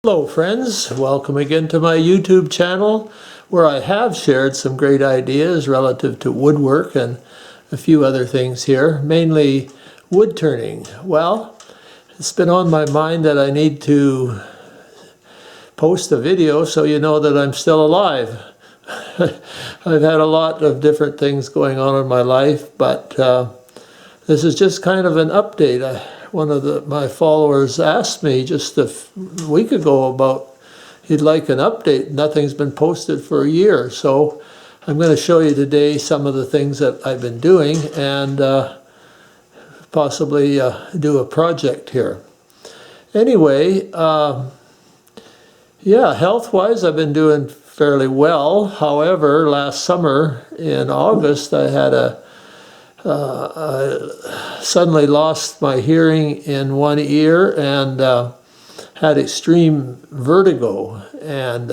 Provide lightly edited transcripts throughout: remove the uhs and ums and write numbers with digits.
Hello friends, welcome again to my YouTube channel where I have shared some great ideas relative to woodwork and a few other things here, mainly wood turning. Well, it's been on my mind that I need to post a video so you know that I'm still alive. I've had a lot of different things going on in my life, but this is just kind of an update. One of my followers asked me just a week ago about he'd like an update. Nothing's been posted for a year, so I'm going to show you today some of the things that I've been doing and possibly do a project here. Anyway, yeah, health-wise I've been doing fairly well. However, last summer in August I had I suddenly lost my hearing in one ear and had extreme vertigo and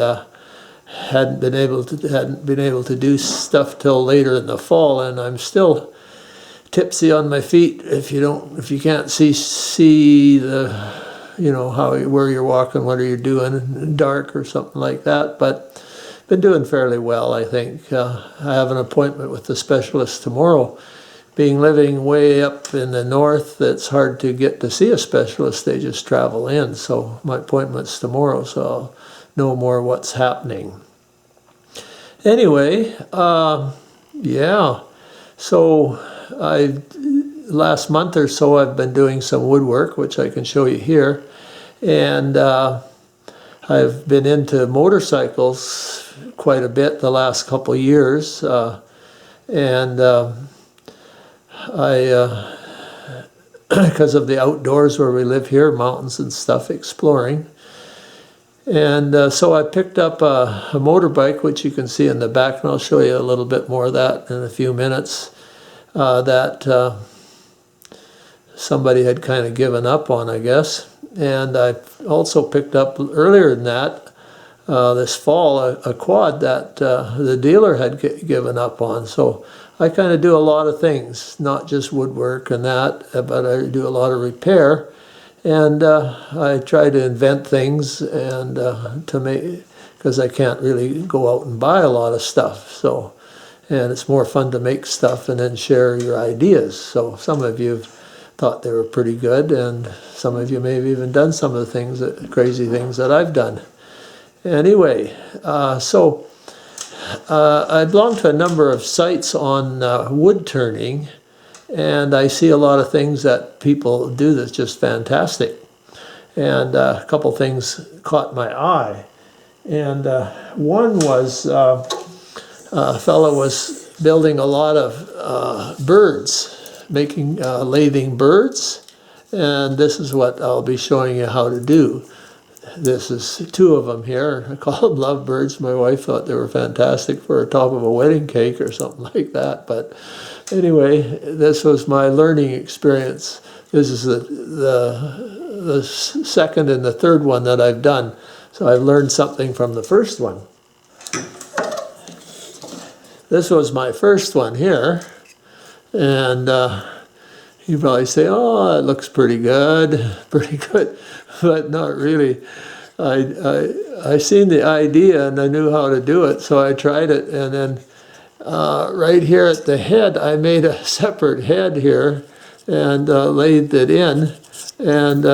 hadn't been able to do stuff till later in the fall, and I'm still tipsy on my feet if you can't see the where you're walking, what are you doing in dark or something like that. But been doing fairly well, I think. I have an appointment with the specialist tomorrow. Being living way up in the north, it's hard to get to see a specialist. They just travel in. So my appointment's tomorrow, so I'll know more what's happening. Anyway, yeah. So last month or so I've been doing some woodwork, which I can show you here. And I've been into motorcycles quite a bit the last couple of years. Because of the outdoors where we live here, mountains and stuff, exploring. And so I picked up a motorbike, which you can see in the back, and I'll show you a little bit more of that in a few minutes, that somebody had kind of given up on, I guess. And I also picked up earlier than that, this fall, a quad that the dealer had given up on. So I kind of do a lot of things, not just woodwork and that, but I do a lot of repair. And I try to invent things and to make, because I can't really go out and buy a lot of stuff. So, and it's more fun to make stuff and then share your ideas. So some of you thought they were pretty good, and some of you may have even done some of the things, crazy things that I've done. Anyway, I belong to a number of sites on wood turning, and I see a lot of things that people do that's just fantastic. And a couple things caught my eye. And one was a fellow was building a lot of birds, making lathing birds. And this is what I'll be showing you how to do. This is two of them here. I call them lovebirds. My wife thought they were fantastic for the top of a wedding cake or something like that. But anyway, this was my learning experience. This is the second and the third one that I've done. So I've learned something from the first one. This was my first one here. And you probably say, oh, it looks pretty good, but not really. I seen the idea and I knew how to do it, so I tried it. And then right here at the head, I made a separate head here and lathed it in. And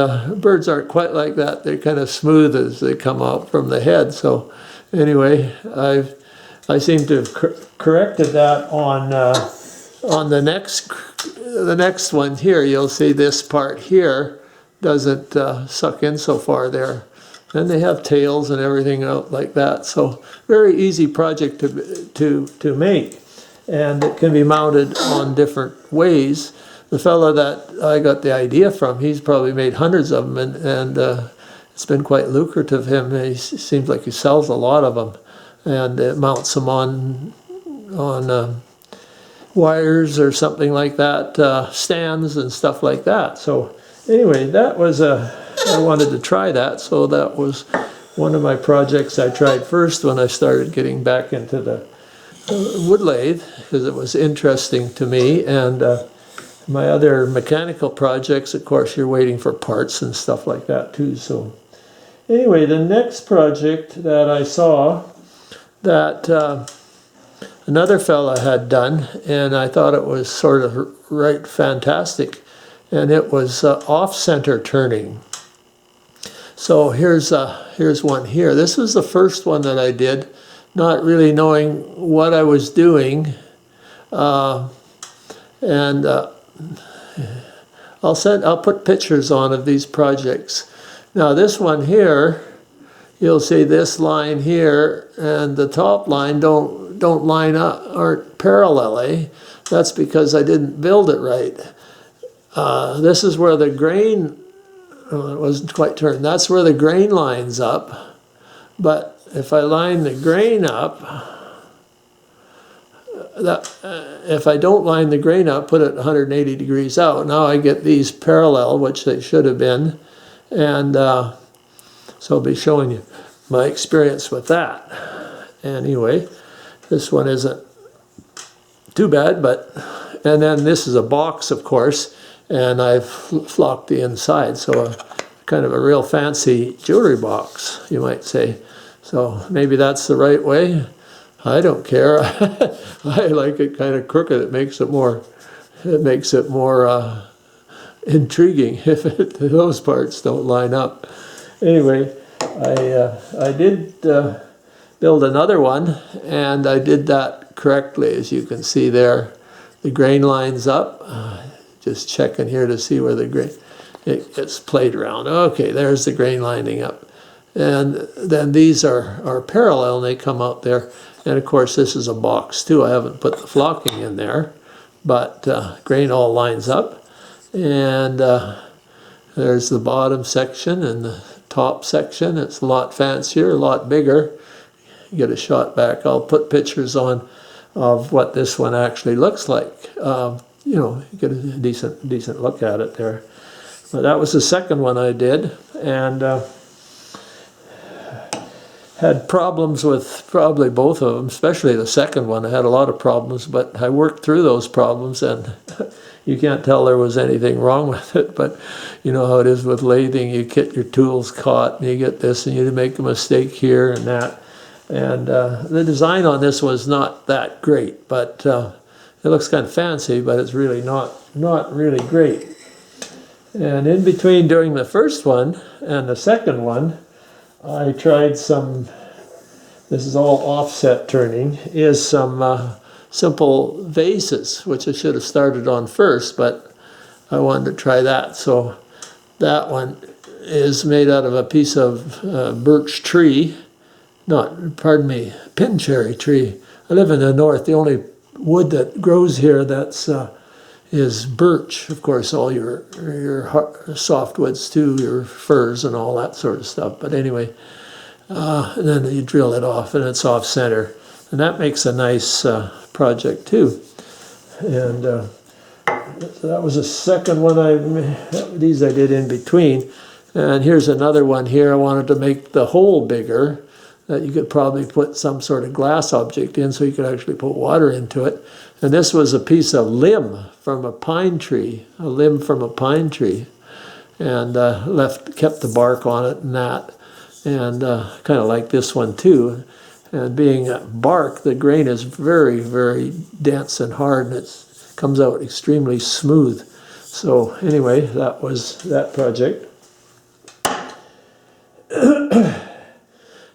birds aren't quite like that. They're kind of smooth as they come out from the head. So anyway, I seem to have corrected that on the next one here. You'll see this part here doesn't suck in so far there. And they have tails and everything out like that. So very easy project to make. And it can be mounted on different ways. The fellow that I got the idea from, he's probably made hundreds of them, and it's been quite lucrative for him. He seems like he sells a lot of them, and it mounts them on wires or something like that, stands and stuff like that. So anyway, that was I wanted to try that, so that was one of my projects I tried first when I started getting back into the wood lathe, because it was interesting to me. And my other mechanical projects, of course, you're waiting for parts and stuff like that too. So Anyway, the next project that I saw that another fella had done, and I thought it was sort of right fantastic, and it was off-center turning. So here's one here. This was the first one that I did, not really knowing what I was doing, and I'll put pictures on of these projects. Now this one here, you'll see this line here and the top line don't line up, aren't parallel. That's because I didn't build it right. This is where the grain, it wasn't quite turned. That's where the grain lines up. But if I line the grain up, if I don't line the grain up, put it 180 degrees out, now I get these parallel, which they should have been. And so I'll be showing you my experience with that. Anyway, this one isn't too bad, and then this is a box, of course, and I've flocked the inside, so kind of a real fancy jewelry box, you might say. So maybe that's the right way. I don't care. I like it kind of crooked. It makes it more intriguing if those parts don't line up. Anyway, I did build another one, and I did that correctly, as you can see there. The grain lines up. Just checking here to see where the grain, it gets played around. Okay, there's the grain lining up. And then these are parallel, and they come out there. And of course, this is a box too. I haven't put the flocking in there, but grain all lines up. And there's the bottom section and the top section. It's a lot fancier, a lot bigger. You get a shot back. I'll put pictures on of what this one actually looks like. You know, you get a decent look at it there. But that was the second one I did, and had problems with probably both of them, especially the second one. I had a lot of problems, but I worked through those problems, and you can't tell there was anything wrong with it. But you know how it is with lathing. You get your tools caught, and you get this, and you make a mistake here and that. And the design on this was not that great, but it looks kind of fancy, but it's really not really great. And in between doing the first one and the second one, I tried some, this is all offset turning, is some simple vases, which I should have started on first, but I wanted to try that. So that one is made out of a piece of birch tree, pin cherry tree. I live in the north. The only wood that grows here is birch. Of course, all your softwoods too, your firs and all that sort of stuff. But anyway, and then you drill it off, and it's off center, and that makes a nice project too. And so that was the second one. These I did in between. And here's another one here. I wanted to make the hole bigger, that you could probably put some sort of glass object in, so you could actually put water into it. And this was a piece of limb from a pine tree, and kept the bark on it and that, and kind of like this one too. And being bark, the grain is very, very dense and hard, and it comes out extremely smooth. So anyway, that was that project.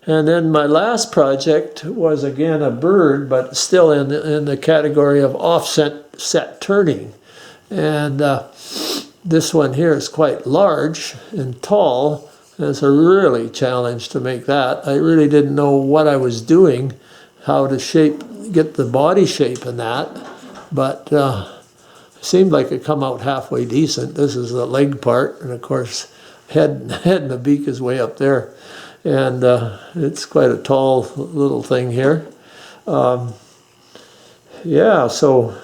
And then my last project was again a bird, but still in the category of offset turning. And this one here is quite large and tall, and it's a really challenge to make that. I really didn't know what I was doing, how to get the body shape in that, but it seemed like it come out halfway decent. This is the leg part, and of course, head and the beak is way up there. And it's quite a tall little thing here. Yeah, so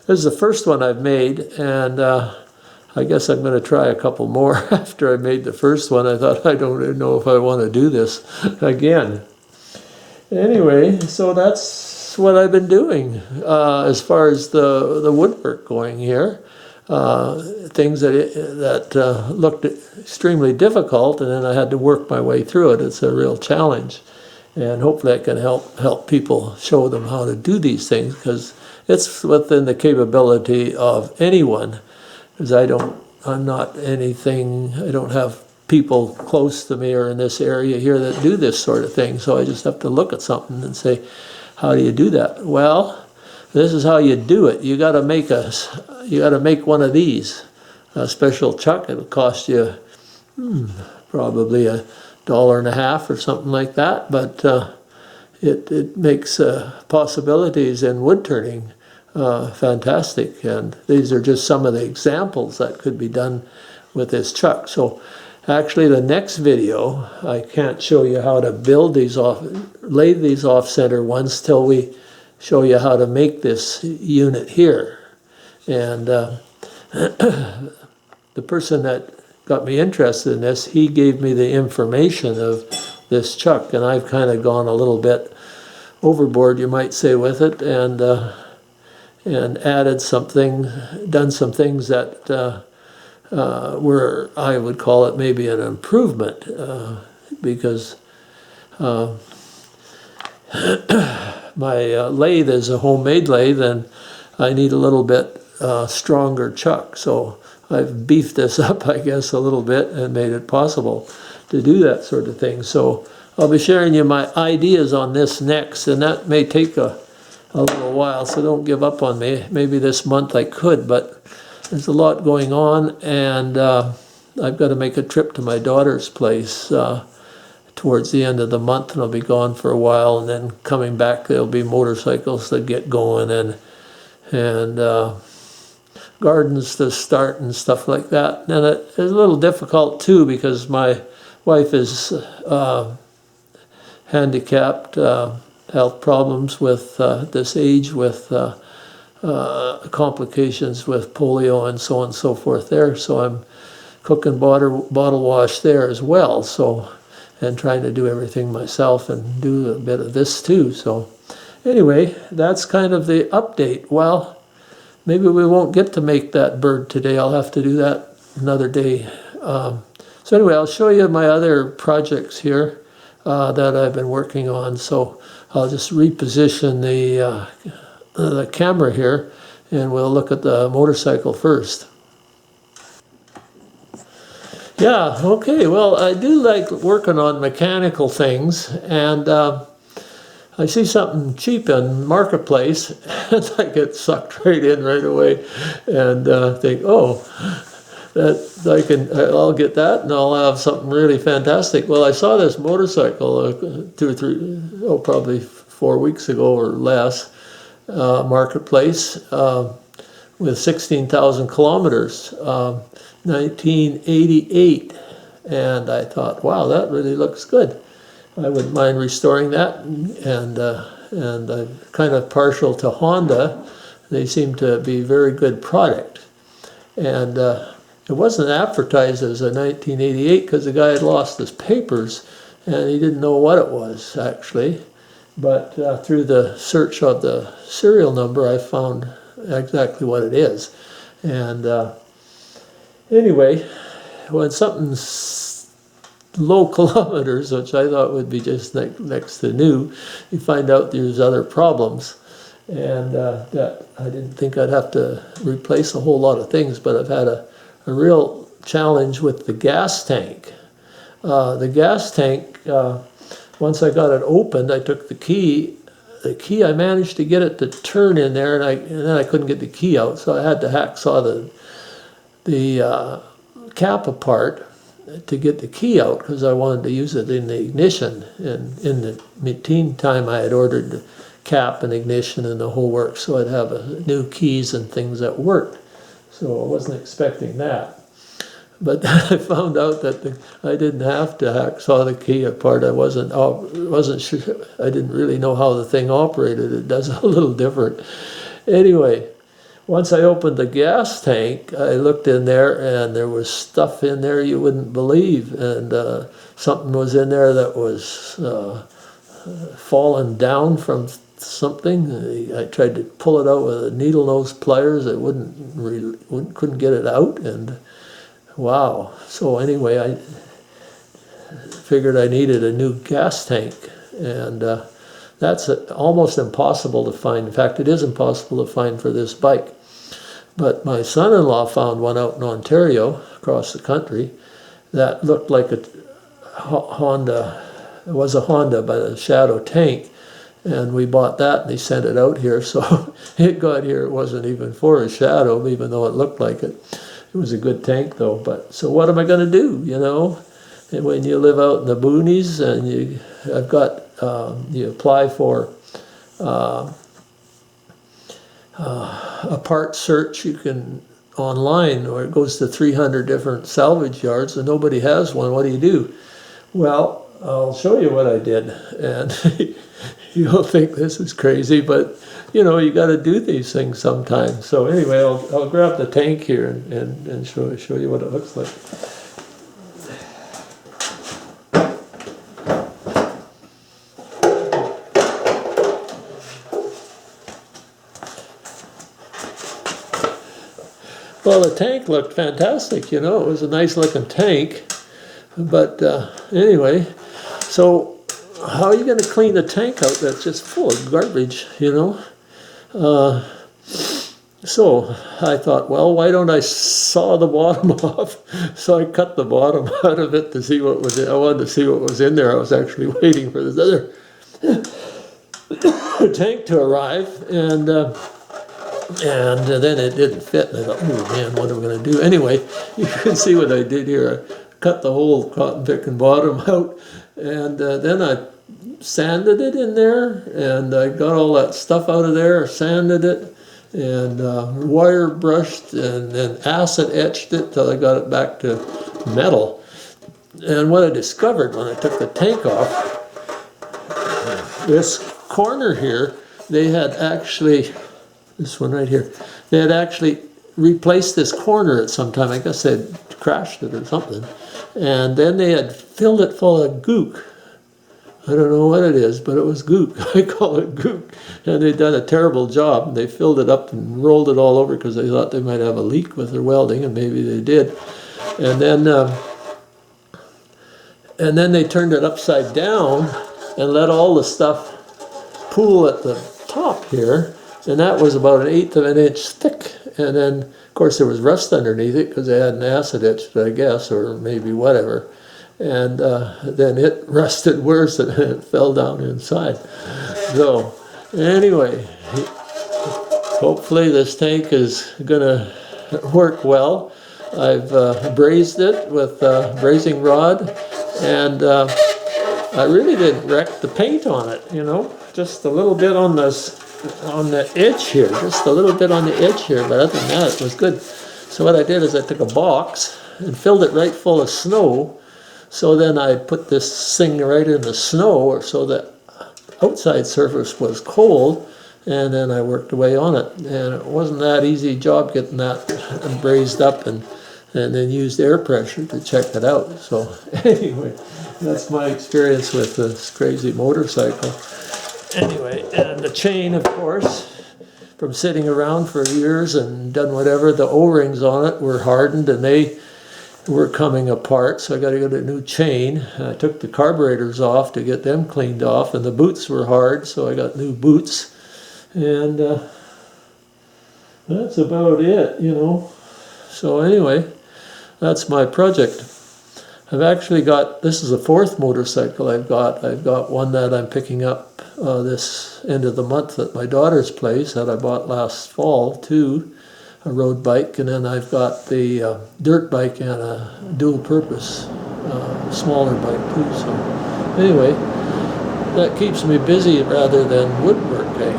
this is the first one I've made, and I guess I'm going to try a couple more after I made the first one. I thought, I don't even know if I want to do this again. Anyway, so that's what I've been doing as far as the woodwork going here. things that looked extremely difficult, and then I had to work my way through it. It's a real challenge, and hopefully I can help people, show them how to do these things, because it's within the capability of anyone. Because I don't have people close to me or in this area here that do this sort of thing, so I just have to look at something and say, how do you do that? Well, this is how you do it. You got to make one of these, a special chuck. It'll cost you probably $1.50 or something like that, but it makes possibilities in wood turning fantastic. And these are just some of the examples that could be done with this chuck. So actually the next video, I can't show you how to build these lay these off-center ones till we show you how to make this unit here. And the person that got me interested in this, he gave me the information of this chuck, and I've kind of gone a little bit overboard, you might say, with it, and added something, done some things that were, I would call it maybe an improvement, because my lathe is a homemade lathe, and I need a little bit stronger chuck. So I've beefed this up, I guess, a little bit and made it possible to do that sort of thing. So I'll be sharing you my ideas on this next, and that may take a little while, so don't give up on me. Maybe this month I could, but there's a lot going on, and I've got to make a trip to my daughter's place towards the end of the month, and I'll be gone for a while, and then coming back there'll be motorcycles that get going, and gardens to start and stuff like that. And it's a little difficult too, because my wife is handicapped, health problems with this age, with complications with polio and so on and so forth there. So I'm cooking bottle wash there as well. So, and trying to do everything myself and do a bit of this too. So anyway, that's kind of the update. Well, maybe we won't get to make that bird today. I'll have to do that another day. So anyway, I'll show you my other projects here that I've been working on. So I'll just reposition the camera here, and we'll look at the motorcycle first. Yeah, okay, well, I do like working on mechanical things, and I see something cheap in Marketplace, and I get sucked right in right away, and think, oh, I'll get that, and I'll have something really fantastic. Well, I saw this motorcycle 2 or 3, probably 4 weeks ago or less, Marketplace, with 16,000 kilometers, 1988, and I thought, wow, that really looks good. I wouldn't mind restoring that, and I'm kind of partial to Honda. They seem to be a very good product, and it wasn't advertised as a 1988 because the guy had lost his papers and he didn't know what it was actually, but through the search of the serial number I found exactly what it is. And anyway, when something's low kilometers, which I thought would be just next to new, you find out there's other problems, and that I didn't think I'd have to replace a whole lot of things, but I've had a real challenge with the gas tank. The gas tank, once I got it opened, I took the key, I managed to get it to turn in there, and then I couldn't get the key out, so I had to hacksaw the cap apart to get the key out, because I wanted to use it in the ignition. And in the meantime, I had ordered the cap and ignition and the whole works, so I'd have new keys and things that worked. So I wasn't expecting that. But I found out that I didn't have to hacksaw the key apart. I wasn't sure. I didn't really know how the thing operated. It does a little different. Anyway, once I opened the gas tank, I looked in there, and there was stuff in there you wouldn't believe. And something was in there that was fallen down from something. I tried to pull it out with needle nose pliers. I couldn't get it out, and wow. So anyway, I figured I needed a new gas tank, and that's almost impossible to find. In fact, it is impossible to find for this bike. But my son-in-law found one out in Ontario, across the country, that looked like a Honda. It was a Honda, but a Shadow tank. And we bought that, and they sent it out here. So it got here. It wasn't even for a Shadow, even though it looked like it. It was a good tank, though. But so what am I going to do, you know? And when you live out in the boonies, and you apply for a part search, you can online, or it goes to 300 different salvage yards, and nobody has one. What do you do? Well, I'll show you what I did, and you'll think this is crazy, but you know, you got to do these things sometimes. So anyway, I'll grab the tank here and show you what it looks like. Well, the tank looked fantastic, you know. It was a nice looking tank. But anyway, so how are you going to clean the tank out that's just full of garbage, you know? So I thought, well, why don't I saw the bottom off? So I cut the bottom out of it to see what was in. I wanted to see what was in there. I was actually waiting for this other tank to arrive, and then it didn't fit, and I thought, oh man, what am I going to do? Anyway, you can see what I did here. I cut the whole cotton picking bottom out, and then I sanded it in there, and I got all that stuff out of there, sanded it, and wire brushed, and then acid etched it till I got it back to metal. And what I discovered when I took the tank off, this corner here, they had actually, this one right here, they had actually replaced this corner at some time. I guess they'd crashed it or something. And then they had filled it full of gook. I don't know what it is, but it was gook. I call it gook. And they'd done a terrible job. They filled it up and rolled it all over because they thought they might have a leak with their welding, and maybe they did. And then they turned it upside down and let all the stuff pool at the top here. And that was about 1/8 of an inch thick. And then, of course, there was rust underneath it because they hadn't acid etched it, I guess, or maybe whatever. And then it rusted worse and it fell down inside. So, anyway, hopefully this tank is going to work well. I've brazed it with a brazing rod, and I really didn't wreck the paint on it, you know, just a little bit on the edge here, just a little bit on the edge here, but other than that, it was good. So what I did is I took a box and filled it right full of snow. So then I put this thing right in the snow, so the outside surface was cold, and then I worked away on it. And it wasn't that easy job getting that brazed up, and then used air pressure to check it out. So anyway, that's my experience with this crazy motorcycle. Anyway, and the chain, of course, from sitting around for years and done whatever, the O-rings on it were hardened and they were coming apart, so I got to get a new chain. I took the carburetors off to get them cleaned off, and the boots were hard, so I got new boots. And that's about it, you know. So anyway, that's my project. I've actually got, this is the 4th motorcycle I've got. I've got one that I'm picking up this end of the month at my daughter's place that I bought last fall too, a road bike, and then I've got the dirt bike and a dual purpose smaller bike too. So anyway, that keeps me busy rather than woodwork. But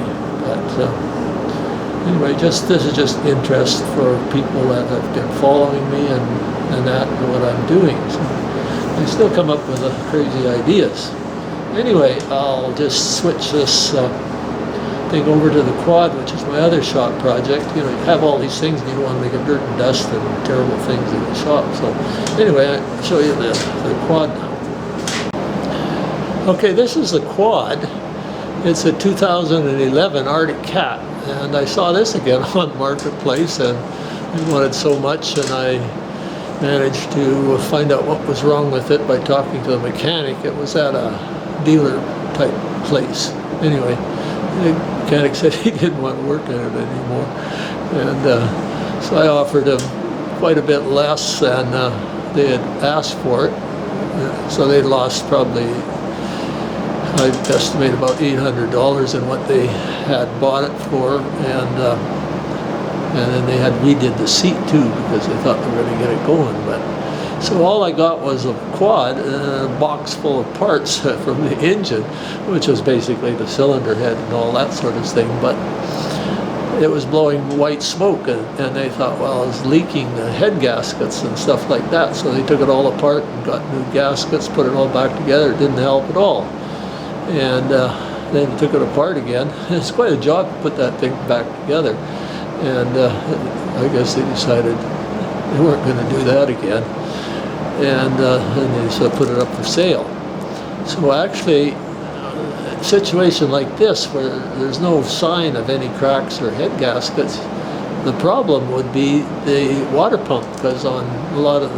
anyway, this is just interest for people that have been following me and that and what I'm doing. So I still come up with crazy ideas. Anyway, I'll just switch this thing over to the quad, which is my other shop project. You know, you have all these things and you don't want to make a dirt and dust and terrible things in the shop. So anyway, I'll show you the quad now. Okay, this is the quad. It's a 2011 Arctic Cat, and I saw this again on Marketplace, and I wanted so much, and I managed to find out what was wrong with it by talking to the mechanic. It was at a dealer type place. Anyway, the mechanic said he didn't want to work in it anymore, and so I offered him quite a bit less than they had asked for it. So they lost probably, I estimate, about $800 in what they had bought it for, and then they had redid the seat too because they thought they were going to get it going. But so all I got was a quad and a box full of parts from the engine, which was basically the cylinder head and all that sort of thing. But it was blowing white smoke, and they thought, well, it was leaking the head gaskets and stuff like that. So they took it all apart and got new gaskets, put it all back together. It didn't help at all. And then took it apart again. It's quite a job to put that thing back together. And I guess they decided they weren't going to do that again. And they sort of put it up for sale. So actually, a situation like this, where there's no sign of any cracks or head gaskets, the problem would be the water pump, because on a lot of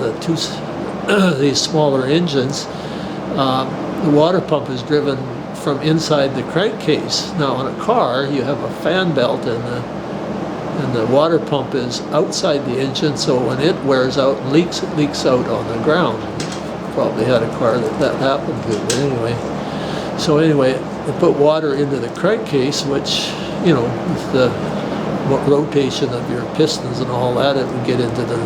these smaller engines, the water pump is driven from inside the crankcase. Now on a car, you have a fan belt, and the water pump is outside the engine, so when it wears out and leaks, it leaks out on the ground. Probably had a car that happened to, but anyway. So anyway, they put water into the crankcase, which, you know, with the rotation of your pistons and all that, it would get into the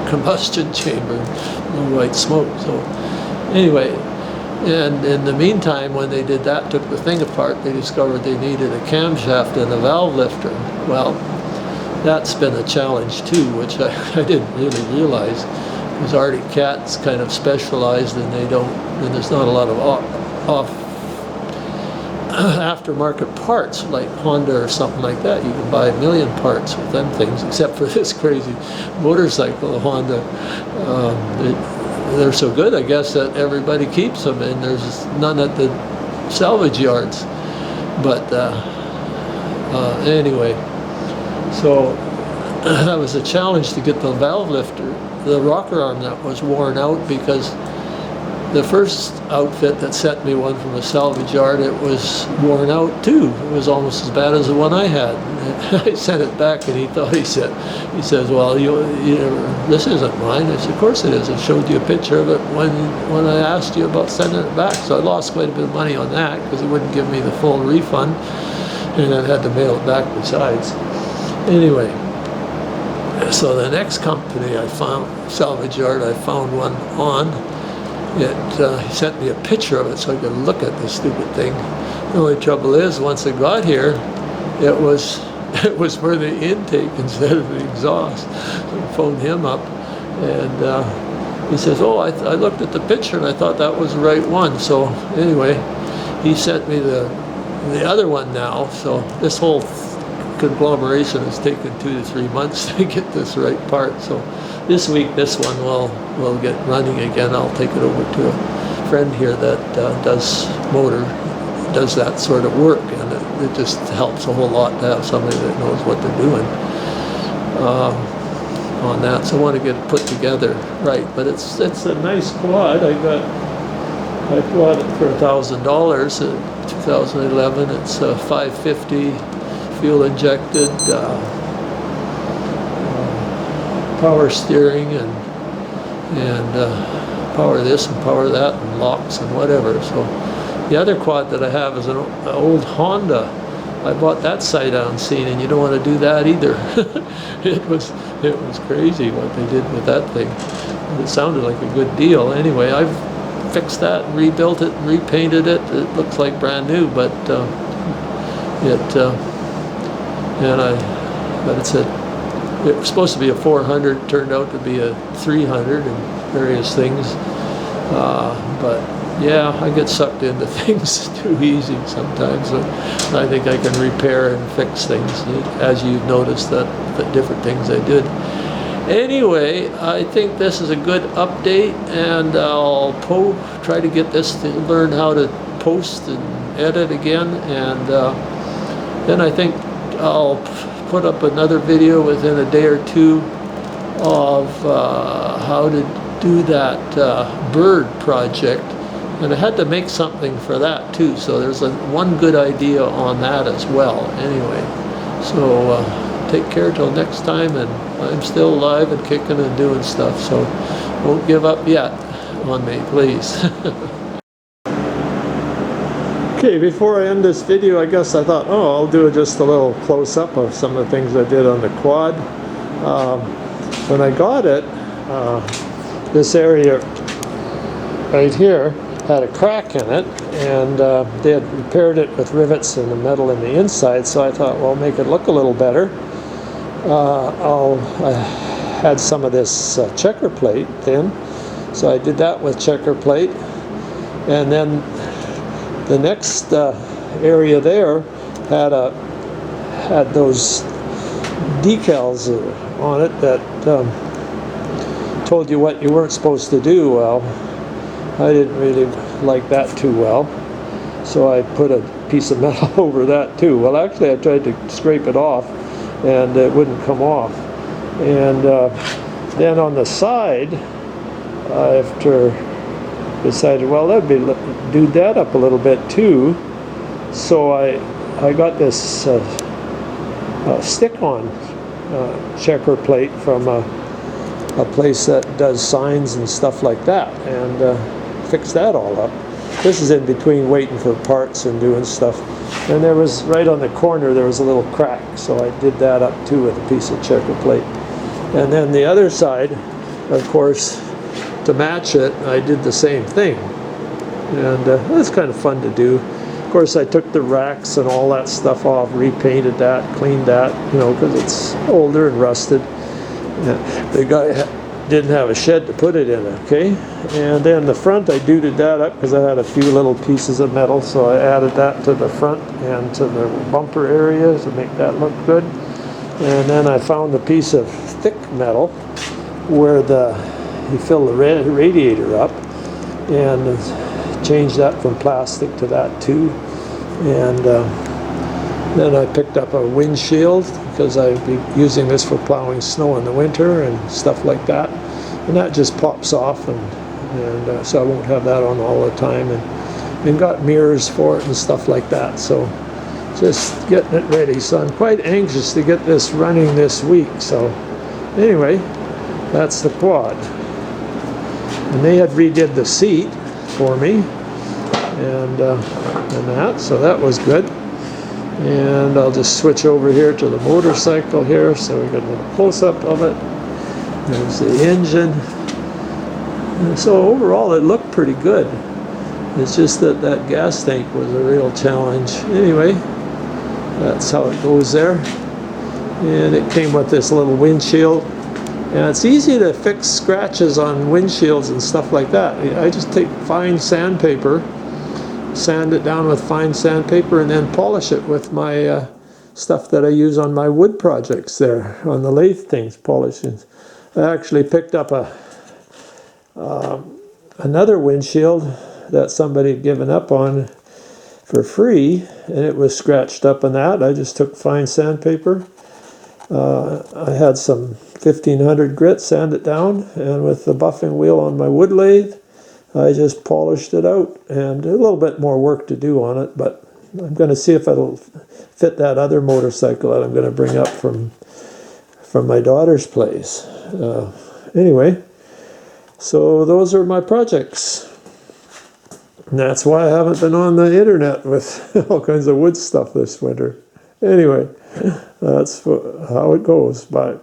combustion chamber, no white smoke. So anyway, and in the meantime, when they did that, took the thing apart, they discovered they needed a camshaft and a valve lifter. Well, that's been a challenge too, which I didn't really realize, because Arctic Cat's kind of specialized, and there's not a lot of aftermarket parts like Honda or something like that. You can buy a million parts with them things, except for this crazy motorcycle, Honda. They're so good, I guess, that everybody keeps them, and there's none at the salvage yards. But anyway, so that was a challenge to get the valve lifter. The rocker arm that was worn out, because the first outfit that sent me one from a salvage yard, it was worn out too. It was almost as bad as the one I had. I sent it back, and he says, well, this isn't mine. I said, of course it is. I showed you a picture of it when I asked you about sending it back. So I lost quite a bit of money on that, because he wouldn't give me the full refund, and I had to mail it back besides. Anyway, so the next company I found, salvage yard, I found one on. He sent me a picture of it so I could look at the stupid thing. The only trouble is, once I got here, it was for the intake instead of the exhaust. So I phoned him up, and he says, oh, I looked at the picture and I thought that was the right one. So anyway, he sent me the other one now. So this whole conglomeration has taken 2 to 3 months to get this right part. So this week, this one will get running again. I'll take it over to a friend here that does that sort of work, and it just helps a whole lot to have somebody that knows what they're doing on that. So I want to get it put together right. But it's a nice quad. I bought it for $1,000 in 2011. It's 550 fuel injected. Power steering and power this and power that and locks and whatever. So the other quad that I have is an old Honda. I bought that sight-on scene, and you don't want to do that either. It was crazy what they did with that thing. It sounded like a good deal. Anyway, I've fixed that, rebuilt it, repainted it. It looks like brand new, but it was supposed to be a 400, turned out to be a 300 and various things. But yeah, I get sucked into things too easy sometimes. But I think I can repair and fix things, as you've noticed that the different things I did. Anyway, I think this is a good update, and I'll try to get this to learn how to post and edit again, and then I think I'll put up another video within a day or two of how to do that bird project. And I had to make something for that too, so there's one good idea on that as well. Anyway, so take care till next time, and I'm still alive and kicking and doing stuff, so don't give up yet on me, please. Okay, before I end this video, I guess I thought, oh, I'll do just a little close-up of some of the things I did on the quad. When I got it, this area right here had a crack in it, and they had repaired it with rivets and the metal in the inside, so I thought, well, make it look a little better. I had some of this checker plate thin, so I did that with checker plate, and then the next area there had those decals on it that told you what you weren't supposed to do. Well, I didn't really like that too well, so I put a piece of metal over that too. Well, actually I tried to scrape it off and it wouldn't come off. And then on the side, after decided, well, that'd be do that up a little bit too, so I got this stick-on checker plate from a place that does signs and stuff like that, and fixed that all up. This is in between waiting for parts and doing stuff, and there was, right on the corner, there was a little crack, so I did that up too with a piece of checker plate. And then the other side, of course, to match it, I did the same thing, and it's kind of fun to do. Of course, I took the racks and all that stuff off, repainted that, cleaned that, you know, because it's older and rusted. The guy didn't have a shed to put it in, okay? And then the front, I duded that up because I had a few little pieces of metal, so I added that to the front and to the bumper area to make that look good. And then I found a piece of thick metal where you fill the radiator up, and changed that from plastic to that too. And then I picked up a windshield because I'd be using this for plowing snow in the winter and stuff like that. And that just pops off, and so I won't have that on all the time. And got mirrors for it and stuff like that. So just getting it ready. So I'm quite anxious to get this running this week. So anyway, that's the quad. And they had redid the seat for me, and that, so that was good. And I'll just switch over here to the motorcycle here, so we got a little close-up of it. There's the engine. And so overall, it looked pretty good. It's just that that gas tank was a real challenge. Anyway, that's how it goes there. And it came with this little windshield. And it's easy to fix scratches on windshields and stuff like that. I just take fine sandpaper, sand it down with fine sandpaper, and then polish it with my stuff that I use on my wood projects there, on the lathe things, polishing. I actually picked up another windshield that somebody had given up on for free, and it was scratched up on that. I just took fine sandpaper. I had some 1500 grit, sand it down, and with the buffing wheel on my wood lathe, I just polished it out. And a little bit more work to do on it, but I'm going to see if it'll fit that other motorcycle that I'm going to bring up from my daughter's place. Anyway, so those are my projects. And that's why I haven't been on the internet with all kinds of wood stuff this winter. Anyway, that's how it goes. Bye.